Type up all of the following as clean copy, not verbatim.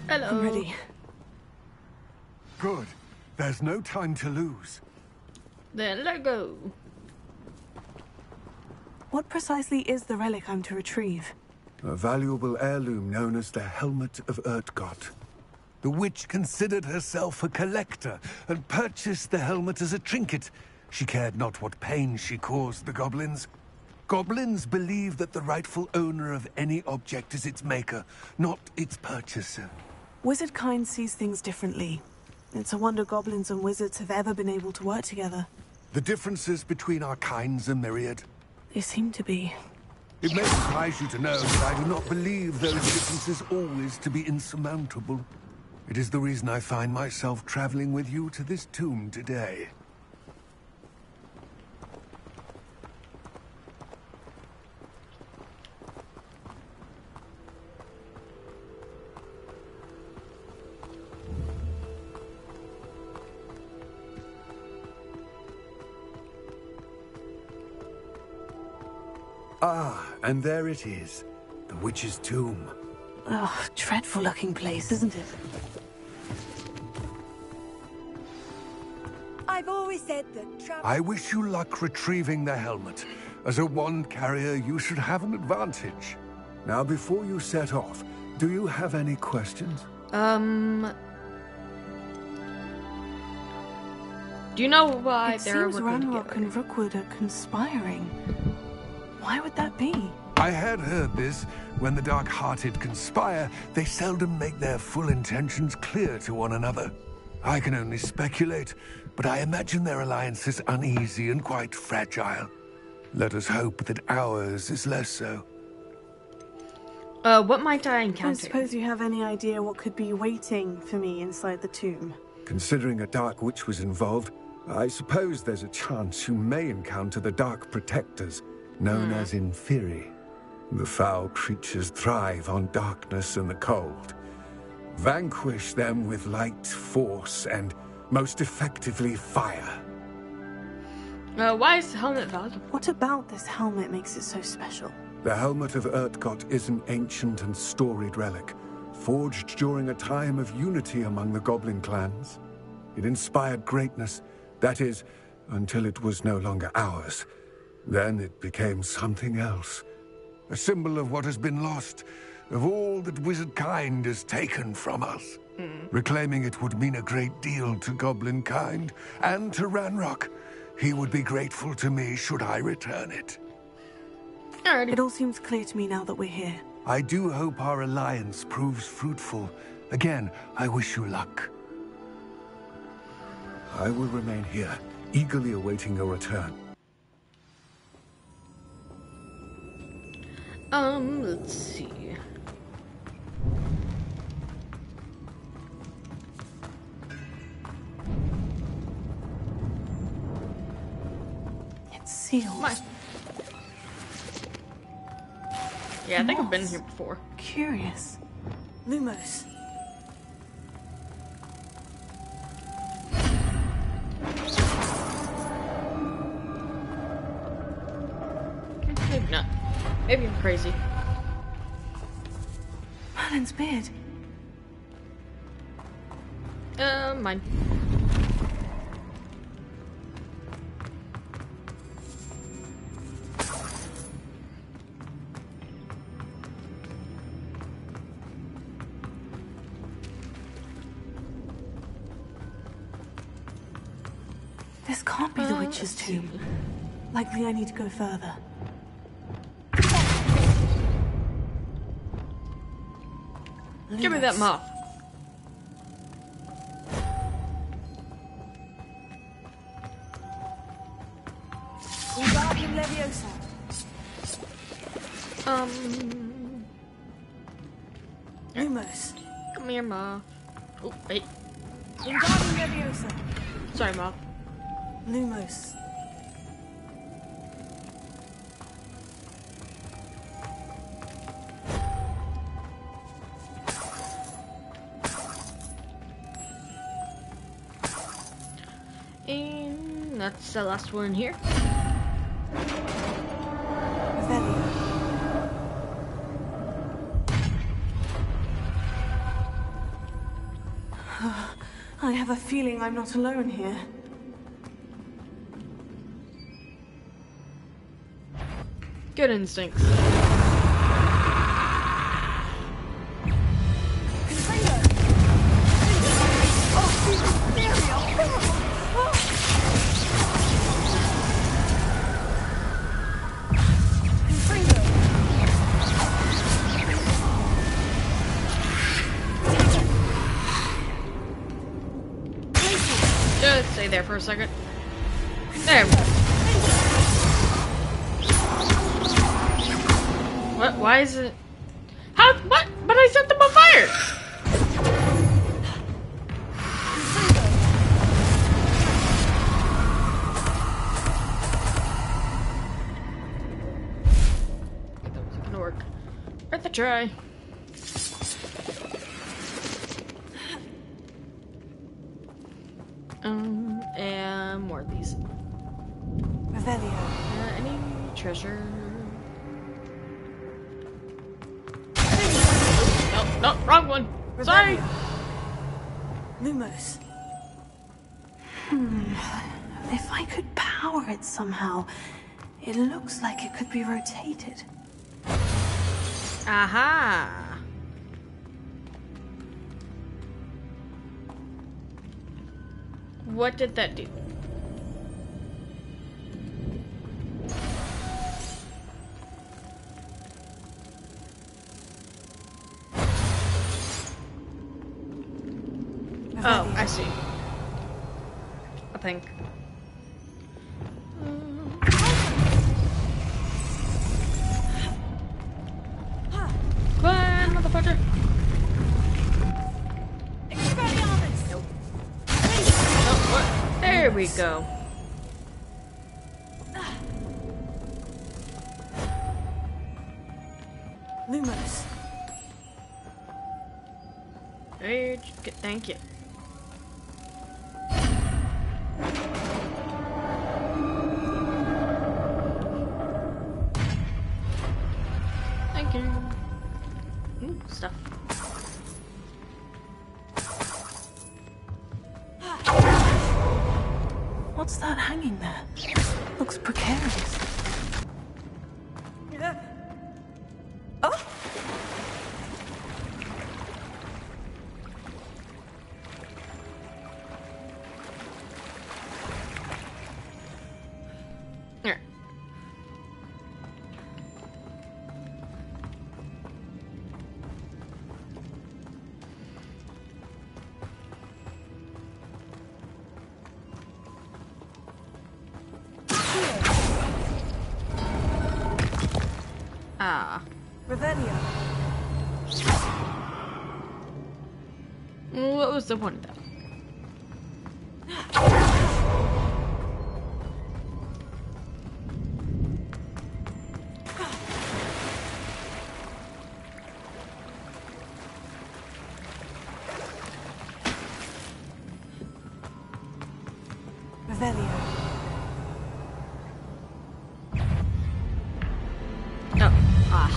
Hello. I'm ready. Good. There's no time to lose. Then let go. What precisely is the relic I'm to retrieve? A valuable heirloom known as the Helmet of Urtgott. The witch considered herself a collector and purchased the helmet as a trinket. She cared not what pain she caused the goblins. Goblins believe that the rightful owner of any object is its maker, not its purchaser. Wizard kind sees things differently. It's a wonder goblins and wizards have ever been able to work together. The differences between our kinds are myriad. They seem to be. It may surprise you to know that I do not believe those differences always to be insurmountable. It is the reason I find myself traveling with you to this tomb today. Ah, and there it is. The witch's tomb. Oh, dreadful looking place, isn't it? I've always said that I wish you luck retrieving the helmet. As a wand carrier, you should have an advantage. Now, before you set off, do you have any questions? Do you know why It they're seems working Ranrock together? and Rookwood are conspiring. Why would that be? I had heard this. When the dark-hearted conspire, they seldom make their full intentions clear to one another. I can only speculate, but I imagine their alliance is uneasy and quite fragile. Let us hope that ours is less so. What might I I encounter? suppose you have any idea what could be waiting for me inside the tomb. Considering a dark witch was involved, I suppose there's a chance you may encounter the Dark Protectors, known as Inferi. The foul creatures thrive on darkness and the cold. Vanquish them with light, force, and most effectively fire. Why is the helmet valuable? What about this helmet makes it so special? The Helmet of Urtgott is an ancient and storied relic, forged during a time of unity among the goblin clans. It inspired greatness, that is, until it was no longer ours. Then it became something else. A symbol of what has been lost, of all that wizard kind has taken from us. Reclaiming it would mean a great deal to goblin kind, and to Ranrock. He would be grateful to me should I return it. Alrighty. It all seems clear to me now that we're here. I do hope our alliance proves fruitful. Again, I wish you luck. I will remain here, eagerly awaiting your return. Let's see. It's sealed. My. Yeah, I think I've been here before. Curious. Lumos. Maybe not. Maybe I'm crazy. Merlin's beard. Mine. This can't be the witch's tomb. Likely I need to go further. Give me that mop. Wingardium Leviosa. Lumos. Come here, Ma. Oh, wait. Wingardium Leviosa. Sorry, Ma. Lumos. And that's the last one here. Revelio. I have a feeling I'm not alone here. Good instincts. Just stay there for a second. There. What? Why is it? How? What? But I set them on fire! That wasn't gonna work. Worth a try. And more of these. Revelio. Any treasure? No, wrong one. Sorry. Lumos. If I could power it somehow, it looks like it could be rotated. Aha. What did that do? Oh, I see. I think. Climb, motherfucker! Nope. Oh, what? There we go. Lumos. Thank you. Thank you. Ooh, stuff. What's that hanging there? Looks precarious. Oh! Here. Ah. Revelio. What was the point of that? Revelio. Oh. Ah.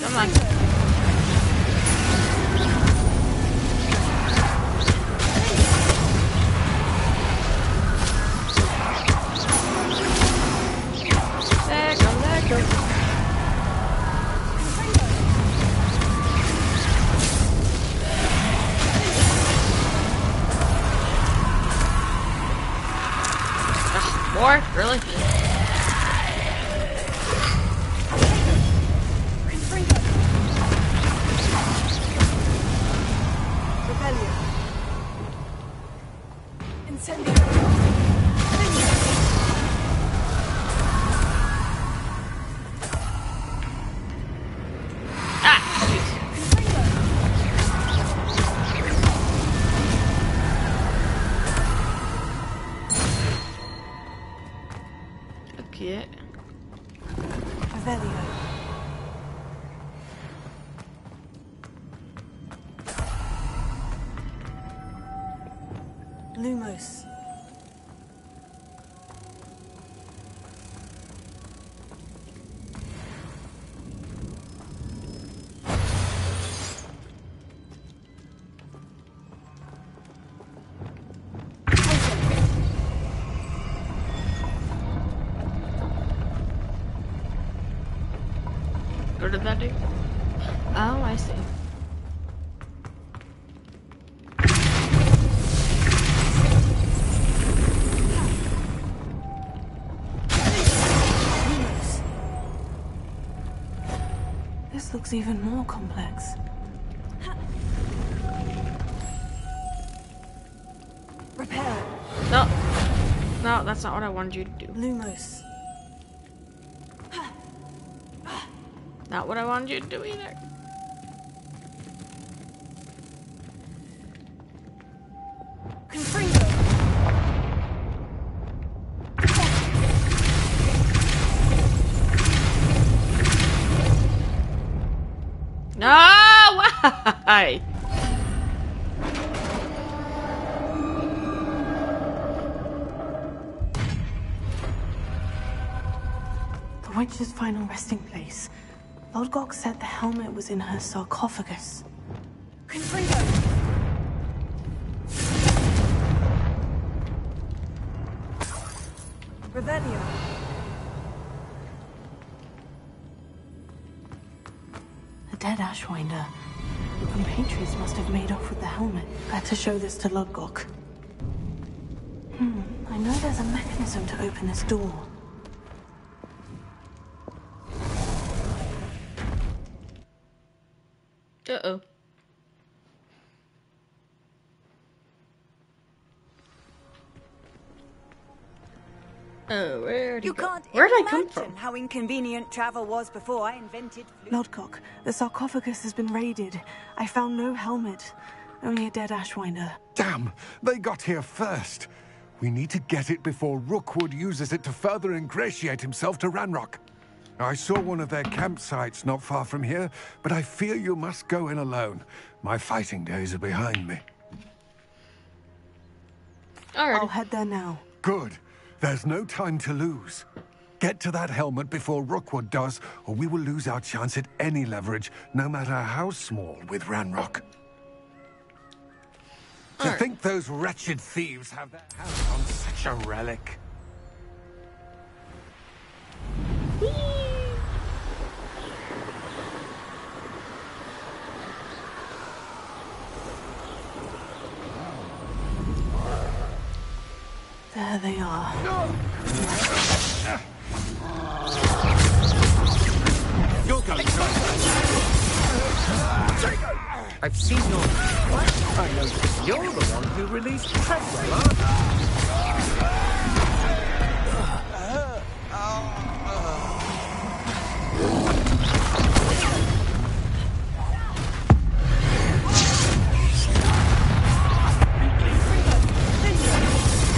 Come on. Let go. Ugh, more? Really? Revelio. Lumos. What did that do? Oh, I see. This looks even more complex. Repair. No. No, that's not what I wanted you to do. Lumos. Not what I wanted you to do either. Confringo. No, why? The witch's final resting place. Lodgok said the helmet was in her sarcophagus. Confringo. Revelio. A dead Ashwinder. The compatriots must have made off with the helmet. Better show this to Lodgok. I know there's a mechanism to open this door. Uh-oh. Oh, where'd he You go? can't Where'd I come imagine from? how inconvenient travel was before I invented fluid. Lodgok, the sarcophagus has been raided. I found no helmet. Only a dead Ashwinder. Damn! They got here first. We need to get it before Rookwood uses it to further ingratiate himself to Ranrock. I saw one of their campsites not far from here, but I fear you must go in alone. My fighting days are behind me. Alright. I'll head there now. Good. There's no time to lose. Get to that helmet before Rookwood does, or we will lose our chance at any leverage, no matter how small, with Ranrock. To think those wretched thieves have their hands on such a relic. There they are. You're going to... I've seen your... What? I know you're the one who released Treadwell, aren't you?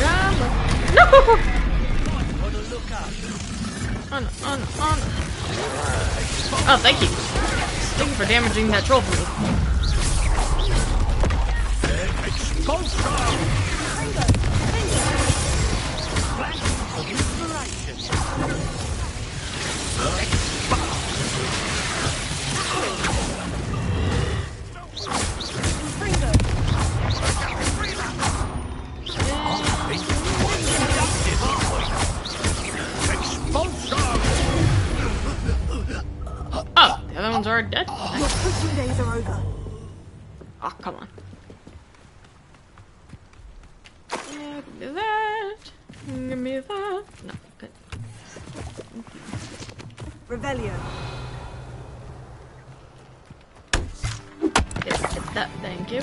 No! Want to look up? On. Oh, thank you. Thank you for damaging that troll for me. Oh, the other ones are dead. Your cooking days are over. Oh, come on. Yeah, give me that. Give me that. No, good. Revelio. Get that, thank you.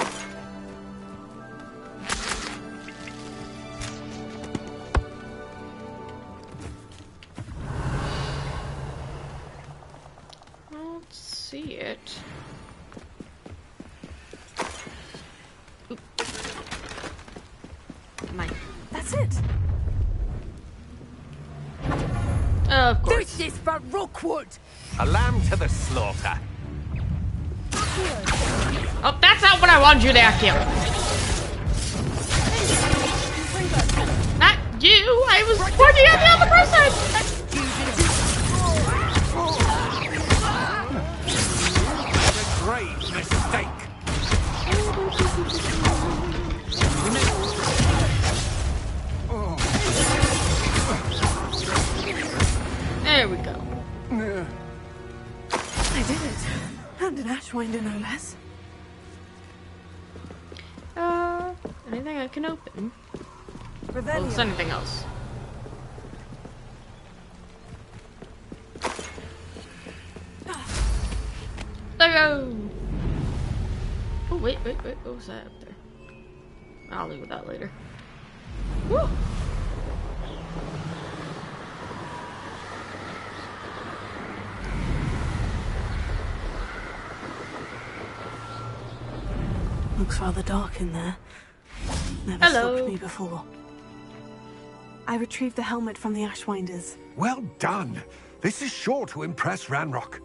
I don't see it. Oop. Mine. That's it. Oh, Of course. This is for Rookwood! A lamb to the slaughter. Oh, that's not what I wanted you to kill. Not you. I was pointing at the other person. A great mistake. There we go. I did it. And an Ashwinder, no less. Anything I can open? Well, Revelio. it's anything else. There we go. Oh, wait. What was that up there? I'll leave with that later. Woo! Looks rather dark in there. Never Hello. stopped me before. I retrieved the helmet from the Ashwinders. Well done. This is sure to impress Ranrock.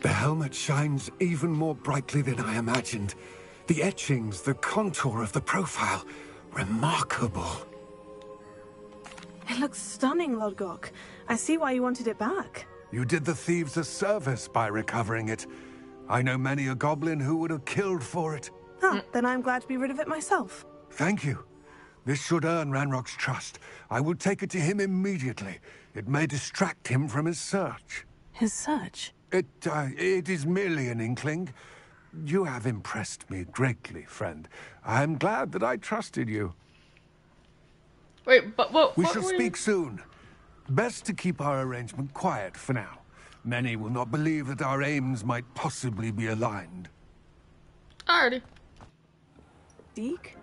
The helmet shines even more brightly than I imagined. The etchings, the contour of the profile. Remarkable. It looks stunning, Lodgok. I see why you wanted it back. You did the thieves a service by recovering it. I know many a goblin who would have killed for it. Huh, then I'm glad to be rid of it myself. Thank you. This should earn Ranrock's trust. I will take it to him immediately. It may distract him from his search. His search? It is merely an inkling. You have impressed me greatly, friend. I am glad that I trusted you. Wait, but what? We what shall were you- speak soon. Best to keep our arrangement quiet for now. Many will not believe that our aims might possibly be aligned. Alrighty. Deke?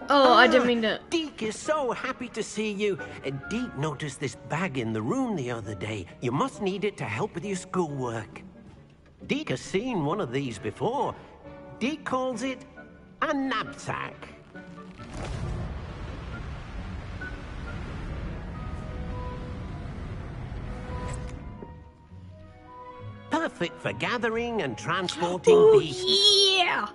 Oh, I didn't mean to. Deke is so happy to see you. Deke noticed this bag in the room the other day. You must need it to help with your schoolwork. Deke has seen one of these before. Deke calls it a knapsack. Perfect for gathering and transporting beasts. Yeah.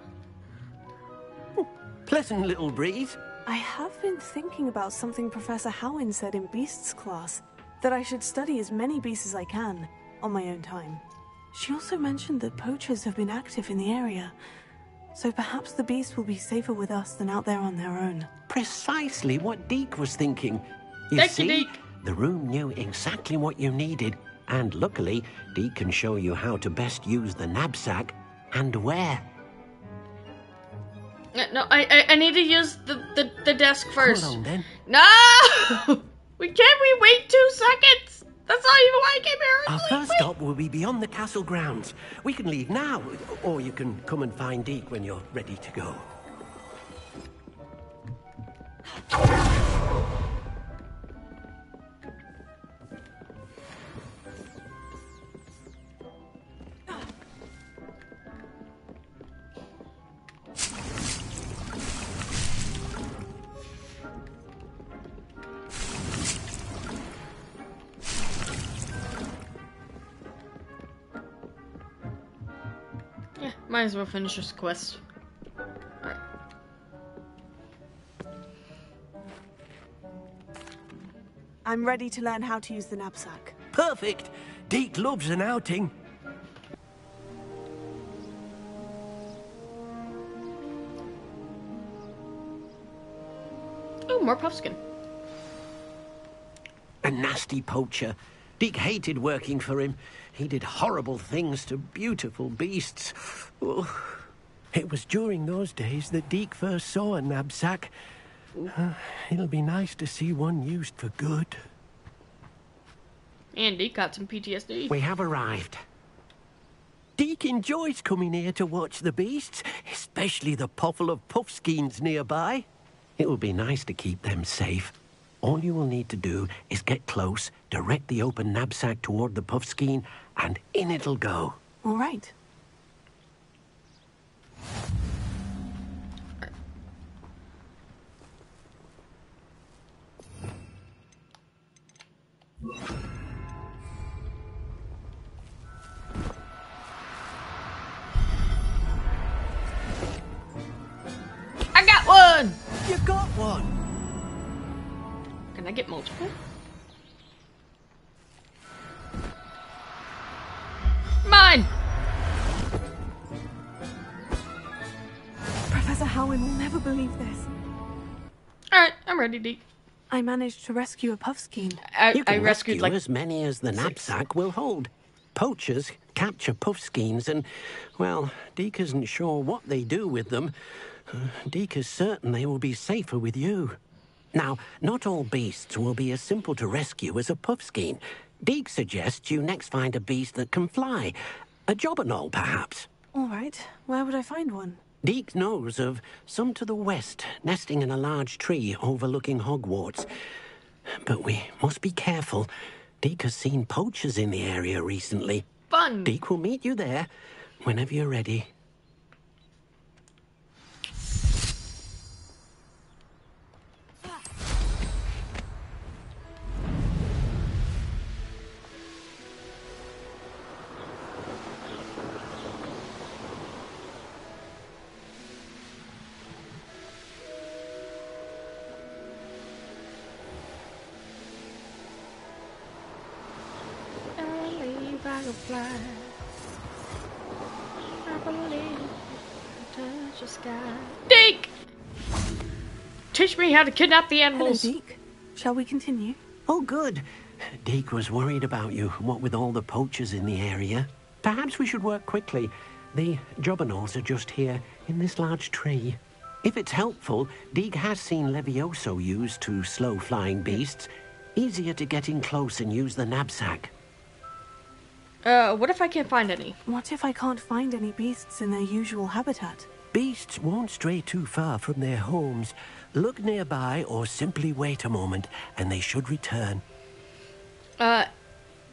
Pleasant little breeze. I have been thinking about something Professor Howin said in Beasts class, that I should study as many beasts as I can, on my own time. She also mentioned that poachers have been active in the area, so perhaps the beasts will be safer with us than out there on their own. Precisely what Deke was thinking. Thank you, Deke. The room knew exactly what you needed, and luckily, Deke can show you how to best use the knapsack and where. No, I need to use the desk first. Hold on then. No! We wait 2 seconds? That's not even why I came here Our originally. first stop will be beyond the castle grounds. We can leave now, or you can come and find Deke when you're ready to go. Yeah, might as well finish this quest. Alright. I'm ready to learn how to use the knapsack. Perfect. Deke loves an outing. Oh, more puffskin. A nasty poacher. Deke hated working for him. He did horrible things to beautiful beasts. Oh. It was during those days that Deke first saw a knapsack. It'll be nice to see one used for good. Andy got some PTSD. We have arrived. Deke enjoys coming here to watch the beasts, especially the puffle of puffskeins nearby. It will be nice to keep them safe. All you will need to do is get close, direct the open knapsack toward the puffskein, and in it'll go. All right. I've got one! Can I get multiple? Mine! Professor Howin will never believe this. Alright, I'm ready, Deke. I managed to rescue a puffskein. You I can rescued rescue like as many as the 6. knapsack will hold. Poachers capture puffskeins and, well, Deke isn't sure what they do with them. Deke is certain they will be safer with you. Now, not all beasts will be as simple to rescue as a puffskein. Deke suggests you next find a beast that can fly. A jobberknoll, perhaps. All right, where would I find one? Deke knows of some to the west, nesting in a large tree overlooking Hogwarts. But we must be careful. Deke has seen poachers in the area recently. Fun! Deke will meet you there whenever you're ready. I can fly. I believe I touch the sky. Deke! Teach me how to kidnap the Hello, animals. Deke. Shall we continue? Oh, good. Deke was worried about you, what with all the poachers in the area. Perhaps we should work quickly. The jobberknolls are just here, in this large tree. If it's helpful, Deke has seen Levioso used to slow flying beasts. Easier to get in close and use the knapsack. What if I can't find any? What if I can't find any beasts in their usual habitat? Beasts won't stray too far from their homes. Look nearby or simply wait a moment, and they should return.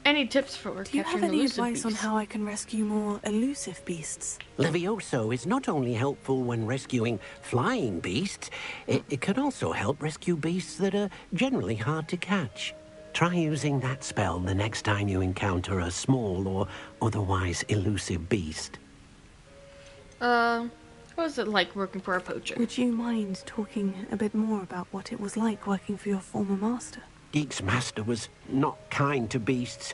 Any tips for Do you capturing have any elusive advice on beasts? how I can rescue more elusive beasts? Levioso is not only helpful when rescuing flying beasts, it can also help rescue beasts that are generally hard to catch. Try using that spell the next time you encounter a small or otherwise elusive beast. What was it like working for a poacher? Would you mind talking a bit more about what it was like working for your former master? Deke's master was not kind to beasts,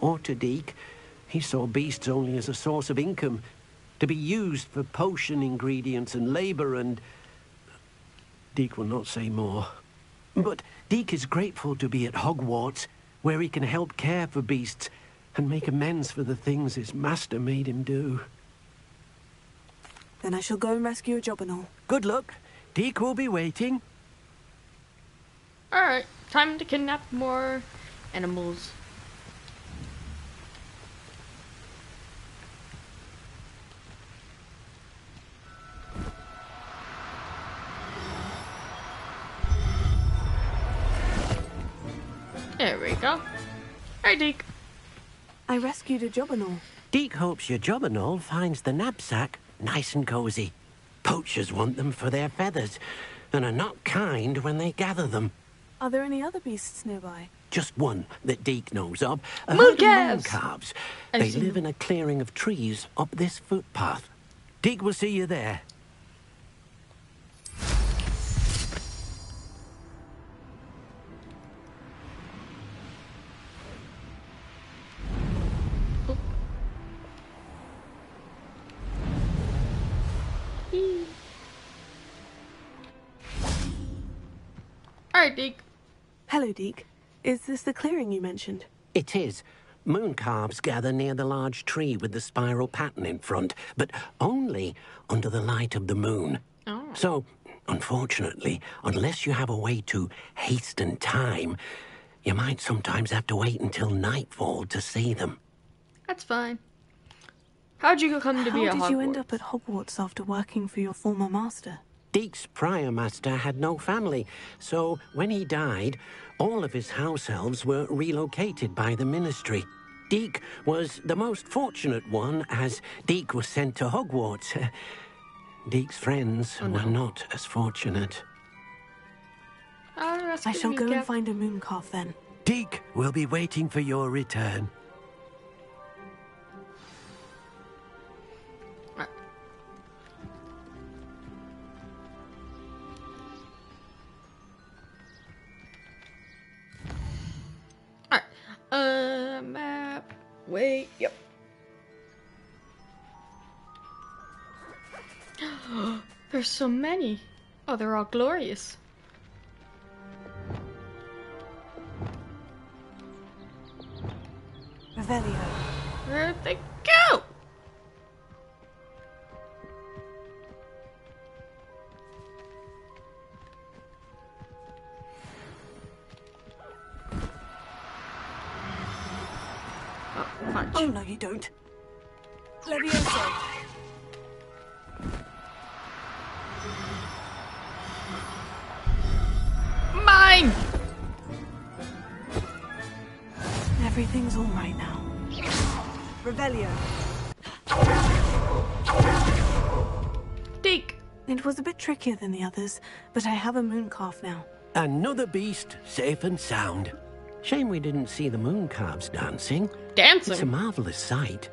or to Deke. He saw beasts only as a source of income, to be used for potion ingredients and labor, and Deke will not say more. But Deke is grateful to be at Hogwarts, where he can help care for beasts and make amends for the things his master made him do. Then I shall go and rescue a jobberknoll. Good luck. Deke will be waiting. Alright, time to kidnap more animals. There we go. Hi, Deke. I rescued a jobberknoll. Deke hopes your jobberknoll finds the knapsack nice and cozy. Poachers want them for their feathers, and are not kind when they gather them. Are there any other beasts nearby? Just one that Deke knows of. A herd of Mooncalves! mooncalves. I've They seen live them. in a clearing of trees up this footpath. Deke will see you there. Alright, Deke. Hello, Deke. Is this the clearing you mentioned? It is. Mooncalves gather near the large tree with the spiral pattern in front, but only under the light of the moon. Oh. So, unfortunately, unless you have a way to hasten time, you might sometimes have to wait until nightfall to see them. That's fine. How'd you come to be a How did you end Hogwarts? up at Hogwarts after working for your former master? Deke's prior master had no family, so when he died, all of his house elves were relocated by the ministry. Deke was the most fortunate one, as Deke was sent to Hogwarts. Deke's friends were not as fortunate. I shall go and find a mooncalf then. Deke will be waiting for your return. Wait, yep. There's so many. Oh, they're all glorious. Revelio. Where'd they go? Oh, punch. Oh, no, you don't. Levioso. Mine! Everything's all right now. Revelio. Deke! It was a bit trickier than the others, but I have a moon calf now. Another beast, safe and sound. Shame we didn't see the moon calves dancing. Dancing? It's a marvelous sight.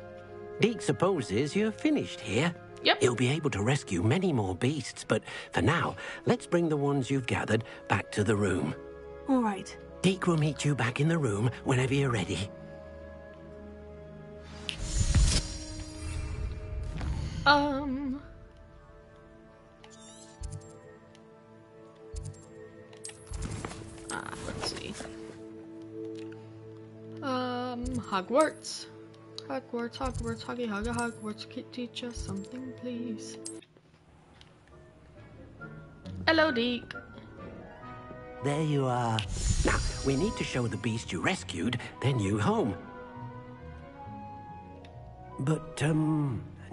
Deke supposes you're finished here. Yep. You'll be able to rescue many more beasts, but for now, let's bring the ones you've gathered back to the room. All right. Deke will meet you back in the room whenever you're ready. Let's see. Hogwarts. Hogwarts, Hogwarts, teach us something, please. Hello, Deke. There you are. Now, we need to show the beast you rescued their new home. But,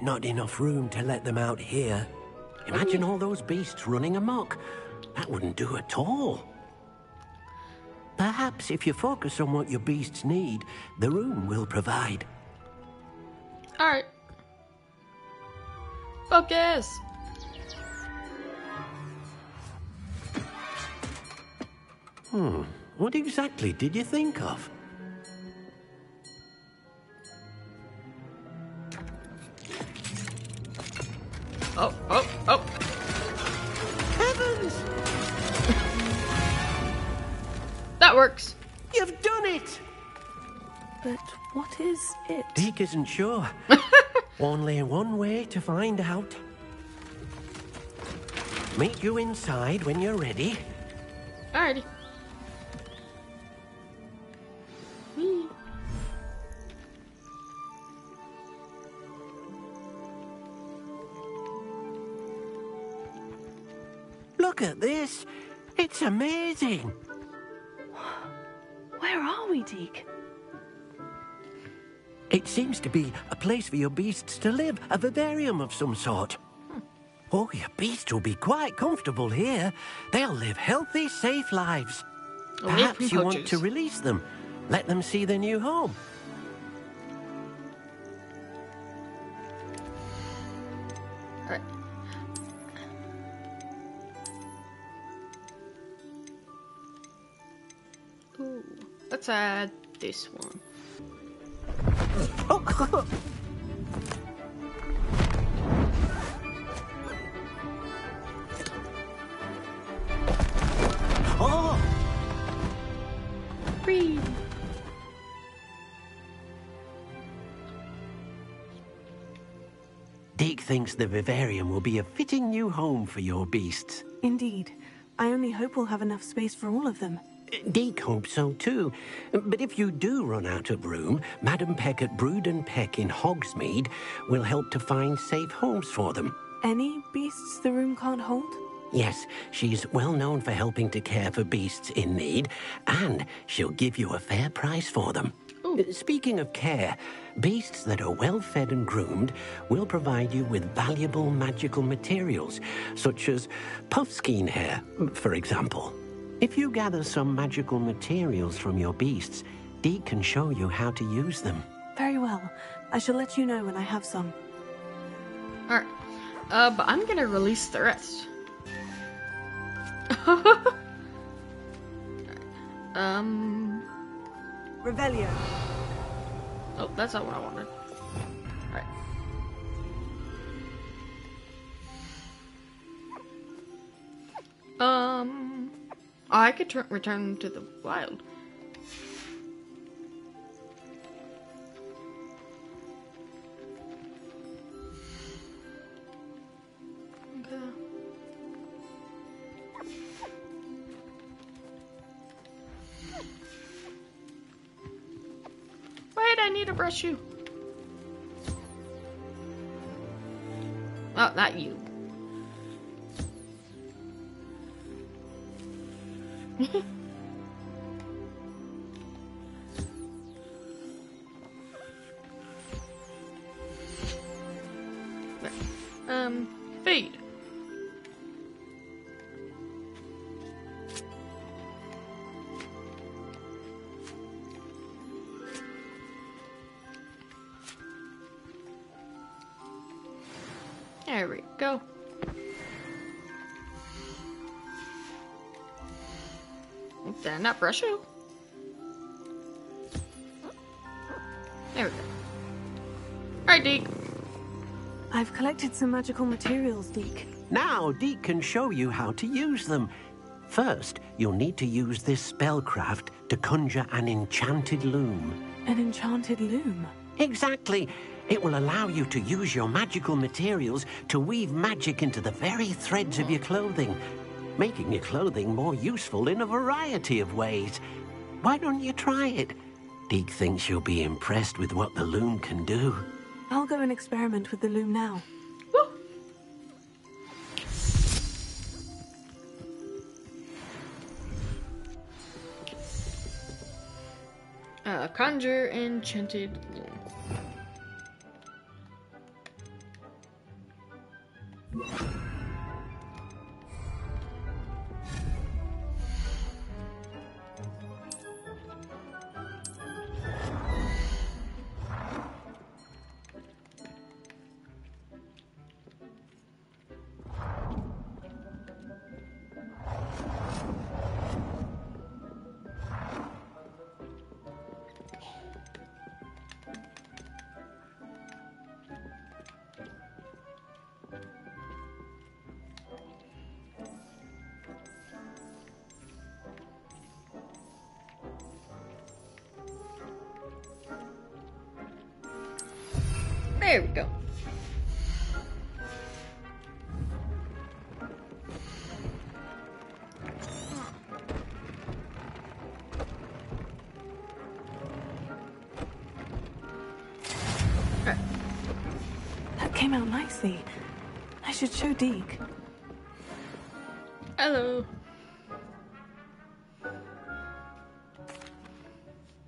not enough room to let them out here. Imagine all those beasts running amok. That wouldn't do at all. Perhaps if you focus on what your beasts need, the room will provide. Alright. Focus! What exactly did you think of? Oh. Heavens! That works. You've done it! But what is it? Deke isn't sure. Only one way to find out. Meet you inside when you're ready. Alrighty. Whee. Look at this. It's amazing. Where are we, Deke? It seems to be a place for your beasts to live, a vivarium of some sort. Oh, your beasts will be quite comfortable here. They'll live healthy, safe lives. Away from Perhaps you want poachers. to release them. Let them see their new home. Alright. Ooh. Let's add this one. Oh! Free. Deke thinks the vivarium will be a fitting new home for your beasts. Indeed. I only hope we'll have enough space for all of them. Deke hopes so too. But if you do run out of room, Madam Peck at Brood and Peck in Hogsmeade will help to find safe homes for them. Any beasts the room can't hold? Yes, she's well known for helping to care for beasts in need, and she'll give you a fair price for them. Speaking of care, beasts that are well fed and groomed will provide you with valuable magical materials, such as puffskein hair, for example. If you gather some magical materials from your beasts, Deke can show you how to use them. Very well. I shall let you know when I have some. Alright. But I'm gonna release the rest. Revelio. Oh, that's not what I wanted. Alright. I could return to the wild. I need to brush you. Oh, not you. Feed. There we go. Did I not brush you? There we go. Alright, Deke. I've collected some magical materials, Deke. Now, Deke can show you how to use them. First, you'll need to use this spellcraft to conjure an enchanted loom. An enchanted loom? Exactly. It will allow you to use your magical materials to weave magic into the very threads of your clothing, making your clothing more useful in a variety of ways. Why don't you try it? Deke thinks you'll be impressed with what the loom can do. I'll go and experiment with the loom now. Woo. Conjure enchanted loom. There we go. That came out nicely. I should show Deke. Hello.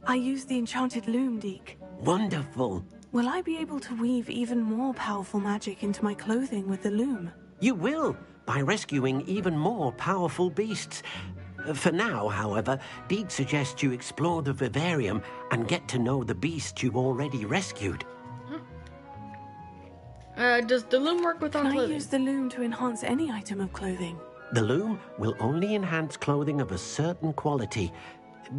I used the enchanted loom, Deke. Wonderful. Will I be able to weave even more powerful magic into my clothing with the loom? You will, by rescuing even more powerful beasts. For now, however, Deke suggests you explore the vivarium and get to know the beasts you've already rescued. Does the loom work with all Can I clothing? use the loom to enhance any item of clothing? The loom will only enhance clothing of a certain quality.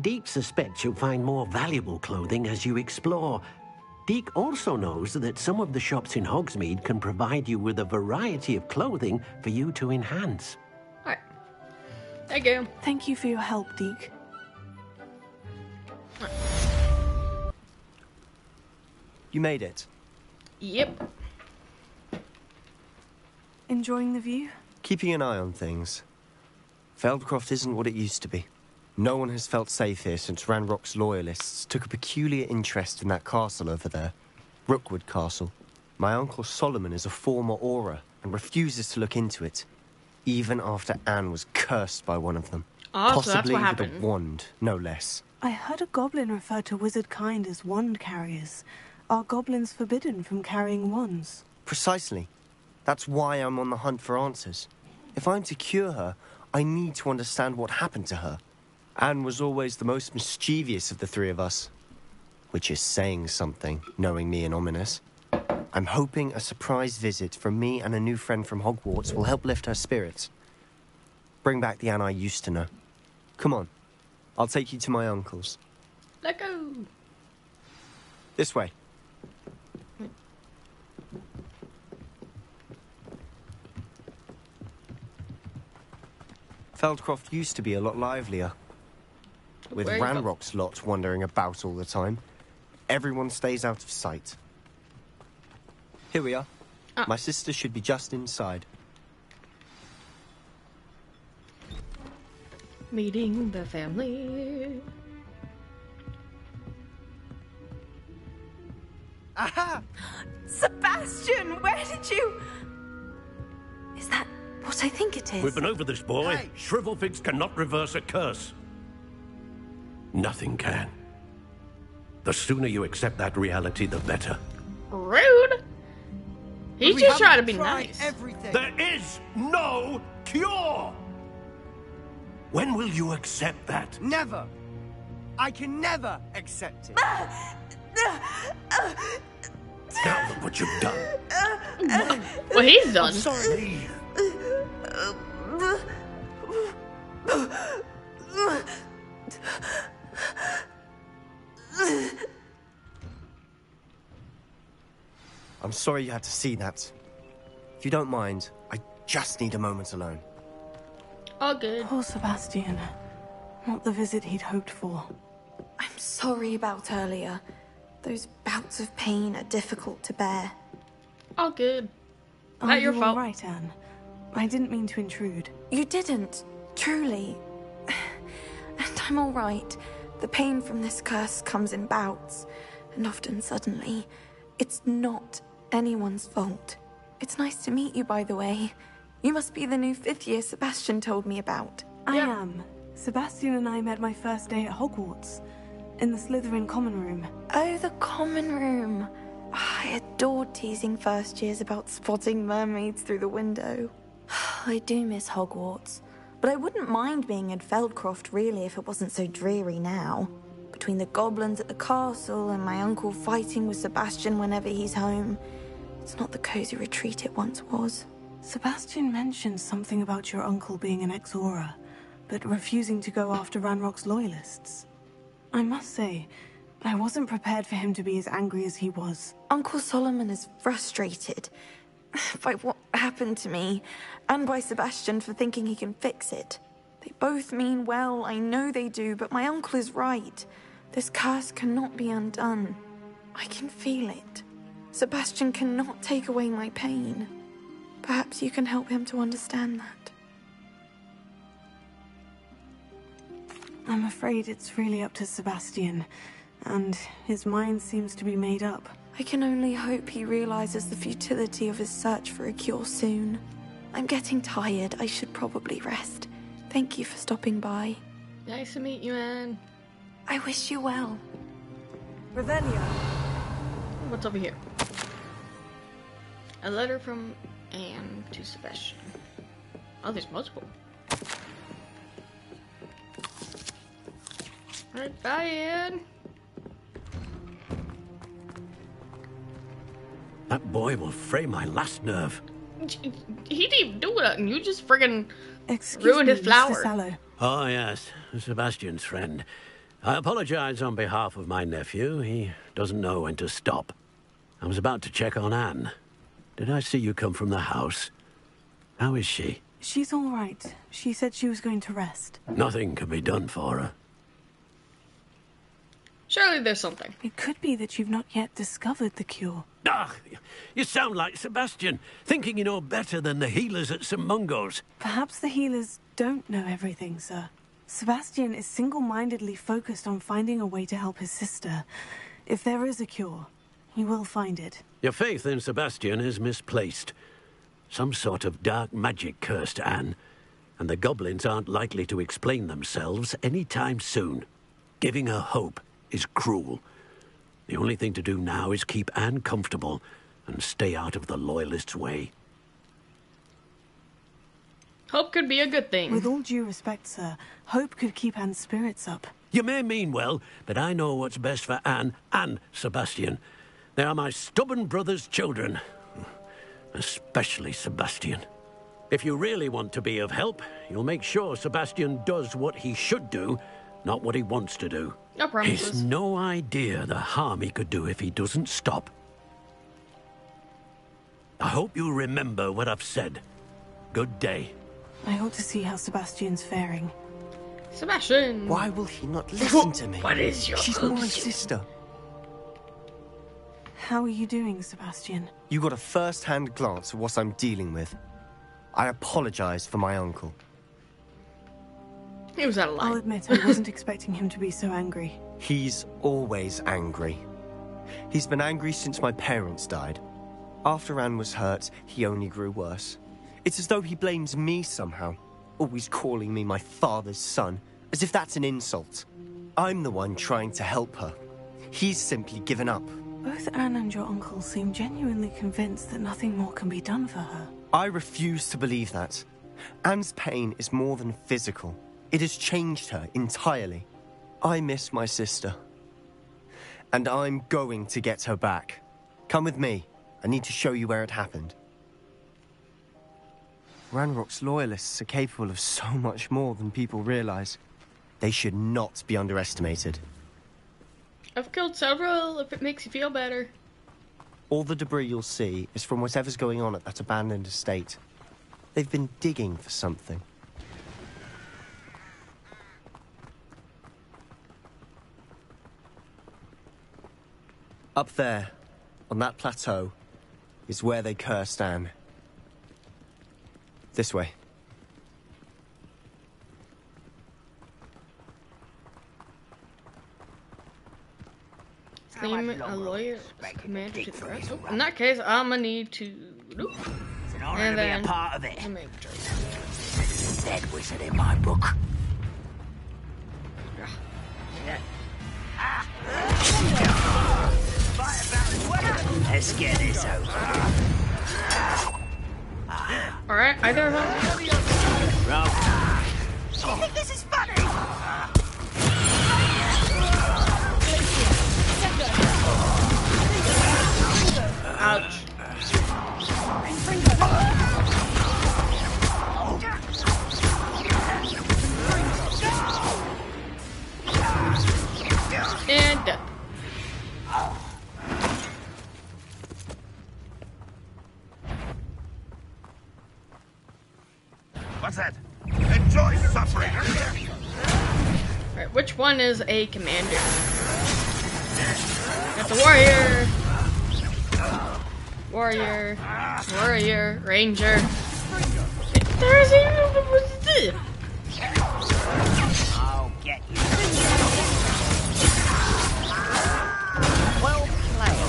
Deke suspects you'll find more valuable clothing as you explore. Deke also knows that some of the shops in Hogsmeade can provide you with a variety of clothing for you to enhance. Alright. Thank you. Thank you for your help, Deke. You made it. Yep. Enjoying the view? Keeping an eye on things. Feldcroft isn't what it used to be. No one has felt safe here since Ranrock's loyalists took a peculiar interest in that castle over there. Rookwood Castle. My uncle Solomon is a former Auror and refuses to look into it, even after Anne was cursed by one of them. Oh, so that's Possibly what with happened. a wand, no less. I heard a goblin refer to wizard kind as wand carriers. Are goblins forbidden from carrying wands? Precisely. That's why I'm on the hunt for answers. If I'm to cure her, I need to understand what happened to her. Anne was always the most mischievous of the three of us. Which is saying something, knowing me and Ominous. I'm hoping a surprise visit from me and a new friend from Hogwarts will help lift her spirits. Bring back the Anne I used to know. Come on. I'll take you to my uncle's. Let go. This way. Feldcroft used to be a lot livelier. With Where you go? Ranrock's lot wandering about all the time. Everyone stays out of sight. Here we are. Ah. My sister should be just inside. Meeting the family. Aha! Sebastian, where did you... Is that what I think it is? We've been over this, boy. Hey. Shrivelfigs cannot reverse a curse. Nothing can. The sooner you accept that reality, the better. Rude. He's We just trying to haven't be tried nice. Everything. There is no cure! When will you accept that? Never. I can never accept it. Now look what you've done. Well, he's done. Sorry. I'm sorry you had to see that. If you don't mind, I just need a moment alone. All good. Poor Sebastian. Not the visit he'd hoped for. I'm sorry about earlier. Those bouts of pain are difficult to bear. All good. Are Not your you fault. all right, Anne? I didn't mean to intrude. You didn't, truly. And I'm all right. The pain from this curse comes in bouts, and often suddenly. It's not anyone's fault. It's nice to meet you, by the way. You must be the new 5th year Sebastian told me about. I am. Sebastian and I met my first day at Hogwarts. In the Slytherin common room. Oh, the common room. I adored teasing first years about spotting mermaids through the window. I do miss Hogwarts, but I wouldn't mind being in Feldcroft really if it wasn't so dreary now. Between the goblins at the castle and my uncle fighting with Sebastian whenever he's home, it's not the cozy retreat it once was. Sebastian mentioned something about your uncle being an ex-Auror, but refusing to go after Ranrock's loyalists. I must say, I wasn't prepared for him to be as angry as he was. Uncle Solomon is frustrated by what happened to me, and by Sebastian for thinking he can fix it. They both mean well, I know they do, but my uncle is right. This curse cannot be undone. I can feel it. Sebastian cannot take away my pain. Perhaps you can help him to understand that. I'm afraid it's really up to Sebastian, and his mind seems to be made up. I can only hope he realizes the futility of his search for a cure soon. I'm getting tired. I should probably rest. Thank you for stopping by. Nice to meet you, Anne. I wish you well. Revelio. What's over here? A letter from Anne to Sebastian. Oh, there's multiple. Alright, bye, Anne. That boy will fray my last nerve. He didn't even do it, and you just friggin' Excuse ruined me, his flower. Mr. Sallow. Oh, yes, Sebastian's friend. I apologize on behalf of my nephew. He doesn't know when to stop. I was about to check on Anne. Did I see you come from the house? How is she? She's all right. She said she was going to rest. Nothing can be done for her. Surely there's something. It could be that you've not yet discovered the cure. Ah, you sound like Sebastian, thinking you know better than the healers at St. Mungo's. Perhaps the healers don't know everything, sir. Sebastian is single-mindedly focused on finding a way to help his sister. If there is a cure, he will find it. Your faith in Sebastian is misplaced. Some sort of dark magic cursed Anne, and the goblins aren't likely to explain themselves any time soon. Giving her hope is cruel. The only thing to do now is keep Anne comfortable and stay out of the Loyalists' way. Hope could be a good thing. With all due respect, sir, hope could keep Anne's spirits up. You may mean well, but I know what's best for Anne and Sebastian. They are my stubborn brother's children. Especially Sebastian. If you really want to be of help, you'll make sure Sebastian does what he should do, not what he wants to do. No promises. He's no idea the harm he could do if he doesn't stop. I hope you remember what I've said. Good day. I ought to see how Sebastian's faring. Sebastian! Why will he not listen to me? What is your She's my sister. How are you doing, Sebastian? You got a first-hand glance at what I'm dealing with. I apologize for my uncle. He was out of I'll line. admit I wasn't expecting him to be so angry. He's always angry. He's been angry since my parents died. After Anne was hurt, he only grew worse. It's as though he blames me somehow, always calling me my father's son, as if that's an insult. I'm the one trying to help her. He's simply given up. Both Anne and your uncle seem genuinely convinced that nothing more can be done for her. I refuse to believe that. Anne's pain is more than physical. It has changed her entirely. I miss my sister. And I'm going to get her back. Come with me. I need to show you where it happened. Ranrock's loyalists are capable of so much more than people realize. They should not be underestimated. I've killed several, if it makes you feel better. All the debris you'll see is from whatever's going on at that abandoned estate. They've been digging for something. Up there, on that plateau, is where they cursed Anne. This way. Name a lawyer commander to the press. Oh, in that case, I'm gonna need to. Nope. It's an honor to be a part of it. Dead wizard in my book. Let's get this over. Alright, either of them. Roll. You think this is funny? Ouch. And death. What's that? Enjoy suffering! Alright, which one is a commander? Got the warrior. Warrior. Warrior. Ranger. There's even... I'll get you. Well played.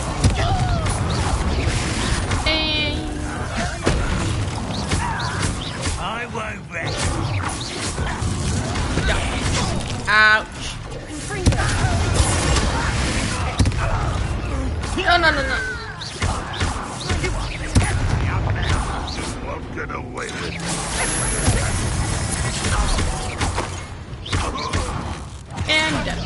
And... I won't rest. Ouch. No. Won't get away with it. And death.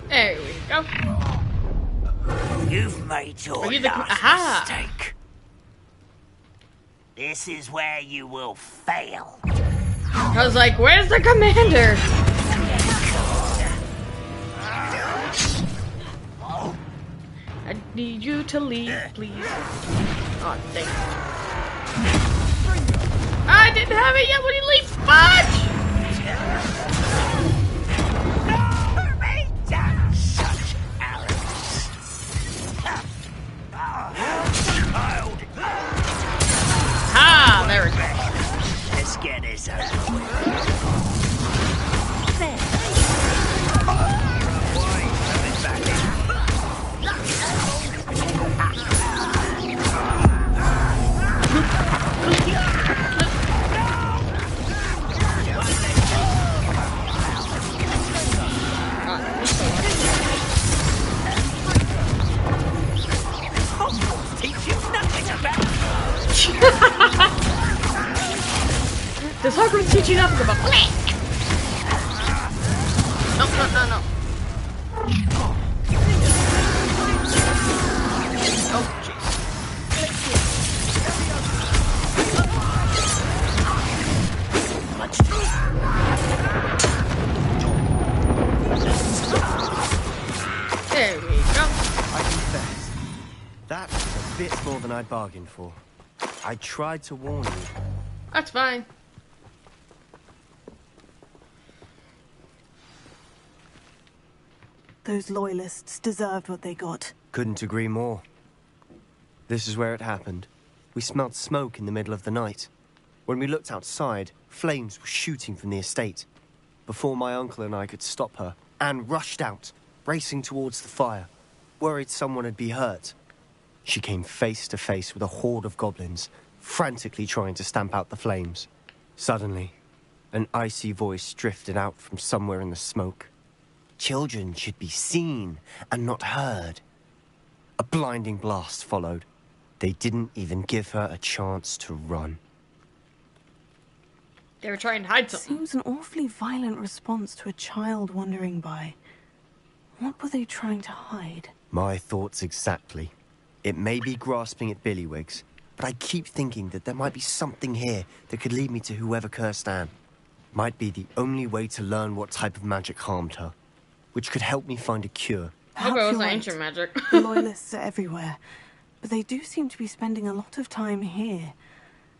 There we go. You've made your Are you the... last Aha! mistake. This is where you will fail. I was like, where's the commander? I need you to leave, please. Oh, thank you. I didn't have it yet when he leaped. Fudge! Such arrogance. Ah, there we go. Let's get this over with. Does Hogwarts teach you nothing about No. Oh, jeez. There we go. I confess, that was a bit more than I bargained for. I tried to warn you. That's fine. Those loyalists deserved what they got. Couldn't agree more. This is where it happened. We smelled smoke in the middle of the night. When we looked outside, flames were shooting from the estate. Before my uncle and I could stop her, Anne rushed out, racing towards the fire, worried someone had been hurt. She came face to face with a horde of goblins, frantically trying to stamp out the flames. Suddenly, an icy voice drifted out from somewhere in the smoke. Children should be seen and not heard. A blinding blast followed. They didn't even give her a chance to run. They were trying to hide something. Seems an awfully violent response to a child wandering by. What were they trying to hide? My thoughts exactly. It may be grasping at Billywigs, but I keep thinking that there might be something here that could lead me to whoever cursed Anne. Might be the only way to learn what type of magic harmed her, which could help me find a cure. I hope it wasn't ancient magic. The loyalists are everywhere, but they do seem to be spending a lot of time here,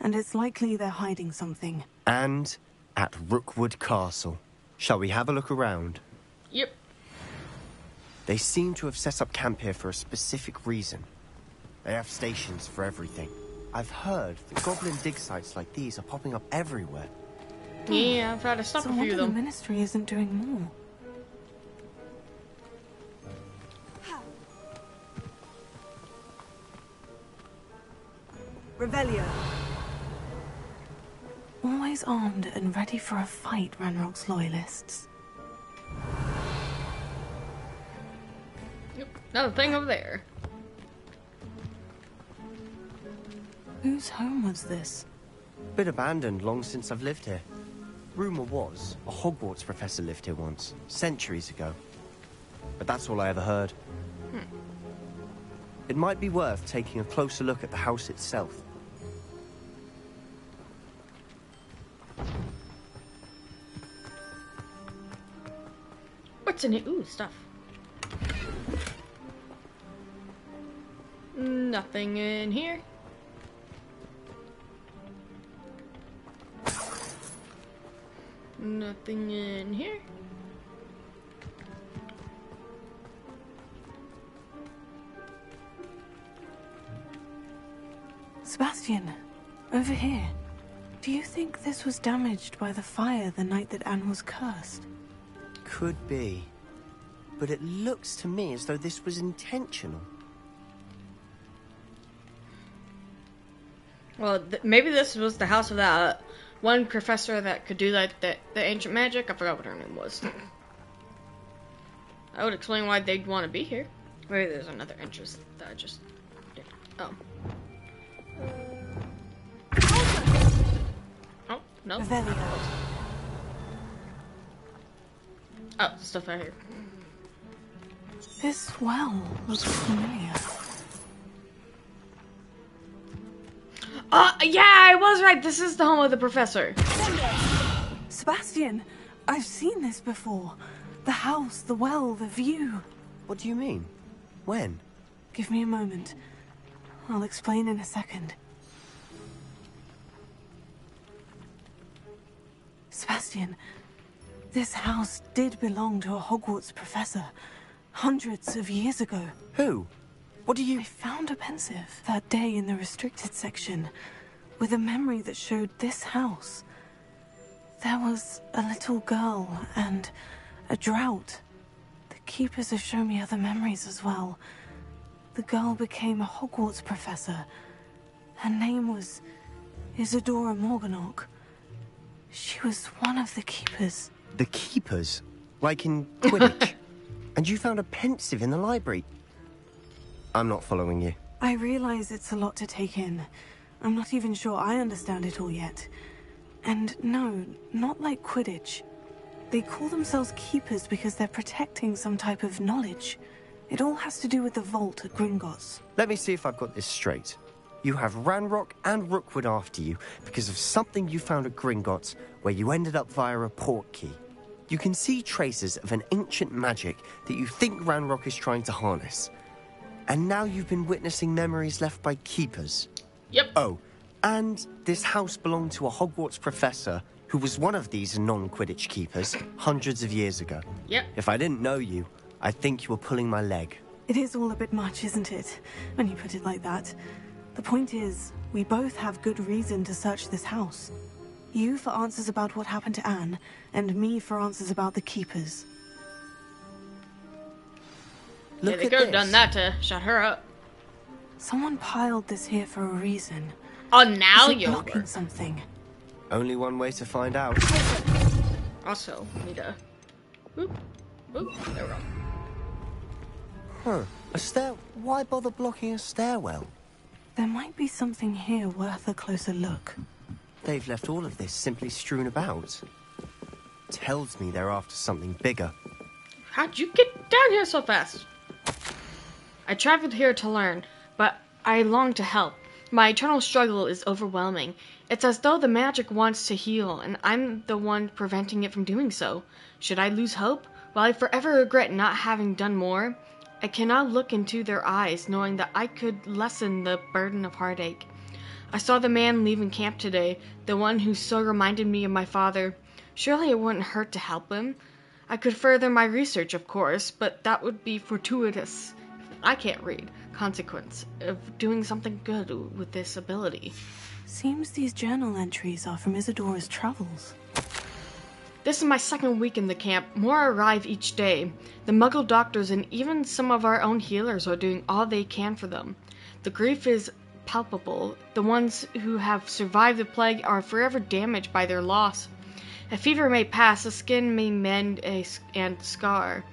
and it's likely they're hiding something. And at Rookwood Castle. Shall we have a look around? Yep. They seem to have set up camp here for a specific reason. They have stations for everything. I've heard that goblin dig sites like these are popping up everywhere. Yeah, I've had to stop a few of them. The ministry isn't doing more. Revelio. Always armed and ready for a fight, Ranrock's loyalists. Yep, another thing over there. Whose home was this? Been abandoned long since I've lived here. Rumour was, a Hogwarts professor lived here once, centuries ago. But that's all I ever heard. It might be worth taking a closer look at the house itself. What's in it? Ooh, stuff. Nothing in here. Nothing in here. Sebastian, over here. Do you think this was damaged by the fire the night that Anne was cursed? Could be. But it looks to me as though this was intentional. Well, maybe this was the house of that one professor that could do like the ancient magic. I forgot what her name was. That would explain why they'd want to be here. Maybe there's another entrance that I just did. Oh. Oh, no. Oh, stuff out here. This well looks familiar. Yeah, I was right. This is the home of the professor. Sebastian, I've seen this before. The house, the well, the view. What do you mean? When? Give me a moment. I'll explain in a second. Sebastian, this house did belong to a Hogwarts professor hundreds of years ago. Who? What do you... I found a pensive that day in the restricted section with a memory that showed this house. There was a little girl and a drought. The keepers have shown me other memories as well. The girl became a Hogwarts professor. Her name was Isadora Morganach. She was one of the keepers. The keepers? Like in Quidditch? And you found a pensive in the library? I'm not following you. I realize it's a lot to take in. I'm not even sure I understand it all yet. And no, not like Quidditch. They call themselves keepers because they're protecting some type of knowledge. It all has to do with the vault at Gringotts. Let me see if I've got this straight. You have Ranrock and Rookwood after you because of something you found at Gringotts where you ended up via a portkey. You can see traces of an ancient magic that you think Ranrock is trying to harness. And now you've been witnessing memories left by keepers. Yep. Oh, and this house belonged to a Hogwarts professor who was one of these non-Quidditch keepers hundreds of years ago. Yep. If I didn't know you, I'd think you were pulling my leg. It is all a bit much, isn't it? When you put it like that. The point is, We both have good reason to search this house. You for answers about what happened to Anne, and me for answers about the Keepers. Yeah, they could have done that to shut her up. Someone piled this here for a reason. Oh, now Is it you're blocking something. Only one way to find out. Also, need a... Boop. Boop. There we go. Huh. A stair... Why bother blocking a stairwell? There might be something here worth a closer look. They've left all of this simply strewn about. Tells me they're after something bigger. How'd you get down here so fast? I traveled here to learn, but I long to help. My eternal struggle is overwhelming. It's as though the magic wants to heal, and I'm the one preventing it from doing so. Should I lose hope? Will I forever regret not having done more? I cannot look into their eyes, knowing that I could lessen the burden of heartache. I saw the man leaving camp today, the one who so reminded me of my father. Surely it wouldn't hurt to help him. I could further my research, of course, but that would be fortuitous. I can't read. Consequence of doing something good with this ability. Seems these journal entries are from Isadora's travels. This is my second week in the camp. More arrive each day. The Muggle doctors and even some of our own healers are doing all they can for them. The grief is palpable. The ones who have survived the plague are forever damaged by their loss. A fever may pass, the skin may mend and scar,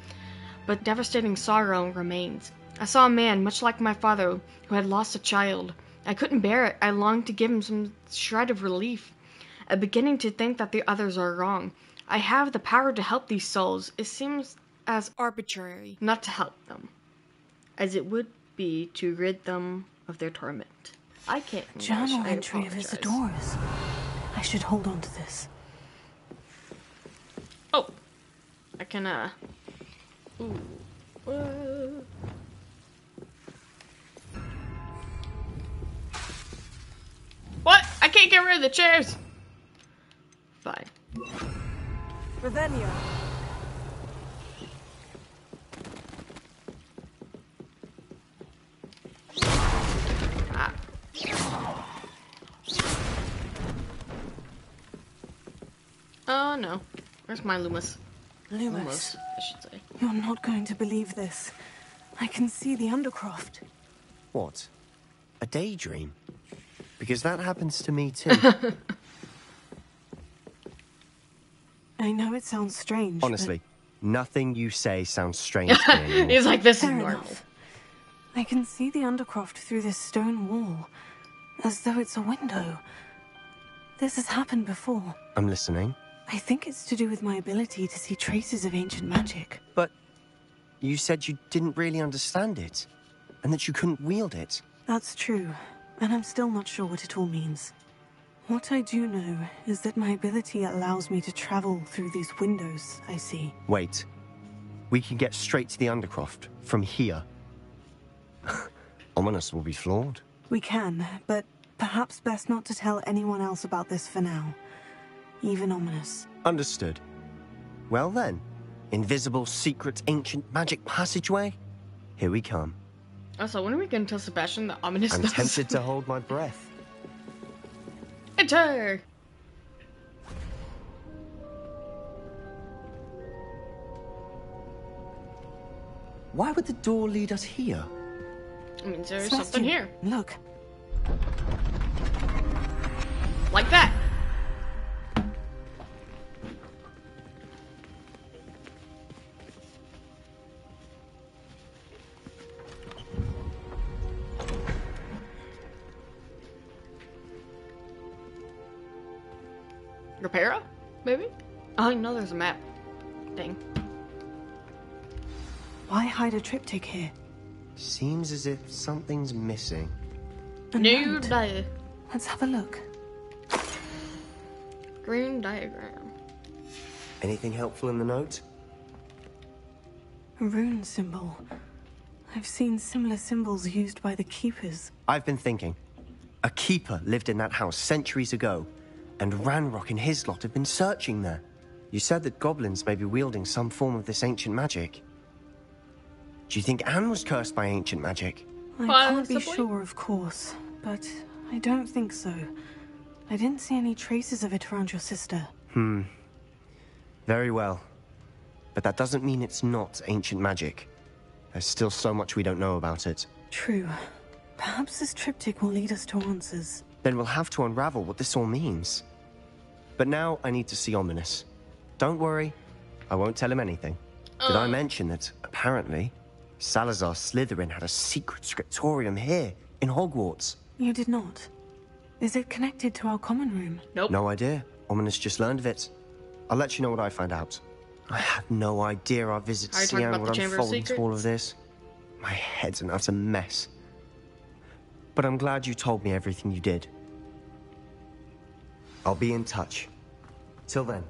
but devastating sorrow remains. I saw a man, much like my father, who had lost a child. I couldn't bear it. I longed to give him some shred of relief. I'm beginning to think that the others are wrong. I have the power to help these souls. It seems as arbitrary not to help them, as it would be to rid them of their torment. I can't. Journal entry of Isadora's. I should hold on to this. Oh, I can, ooh. What? I can't get rid of the chairs. Fine. Ravenia. Ah. Oh no. Where's my Lumos? Lumos, I should say. You're not going to believe this. I can see the Undercroft. What? A daydream? Because that happens to me too. I know it sounds strange. Honestly, nothing you say sounds strange to me anymore. He's like, this Fair is normal. enough. I can see the Undercroft through this stone wall, as though it's a window. This has happened before. I'm listening. I think it's to do with my ability to see traces of ancient magic. But you said you didn't really understand it, and that you couldn't wield it. That's true, and I'm still not sure what it all means. What I do know is that my ability allows me to travel through these windows I see. Wait. We can get straight to the Undercroft from here. Ominous will be flawed. We can, but perhaps best not to tell anyone else about this for now. Even Ominous. Understood. Well then, invisible, secret, ancient magic passageway? Here we come. Also, when are we going to tell Sebastian that Ominous I'm knows? tempted to hold my breath. Enter! Why would the door lead us here? It means there's Sebastian, something here. Look. Like that. Repara? Maybe? Oh, no, there's a map. Dang. Why hide a triptych here? Seems as if something's missing. New note. diagram. Let's have a look. Green diagram. Anything helpful in the note? A rune symbol. I've seen similar symbols used by the Keepers. I've been thinking. A keeper lived in that house centuries ago, and Ranrock and his lot have been searching there. You said that goblins may be wielding some form of this ancient magic. Do you think Anne was cursed by ancient magic? I can't be Possibly. sure, of course, but I don't think so. I didn't see any traces of it around your sister. Very well. But that doesn't mean it's not ancient magic. There's still so much we don't know about it. True. Perhaps this triptych will lead us to answers. Then we'll have to unravel what this all means. But now I need to see Ominous. Don't worry, I won't tell him anything. Did I mention that, apparently, Salazar Slytherin had a secret scriptorium here, in Hogwarts? You did not. Is it connected to our common room? Nope. No idea. Ominous just learned of it. I'll let you know what I find out. I had no idea our visit to Are you talking Sian about would the Chamber of unfold into all of Secrets? this. My head's an utter mess. But I'm glad you told me everything you did. I'll be in touch. Till then.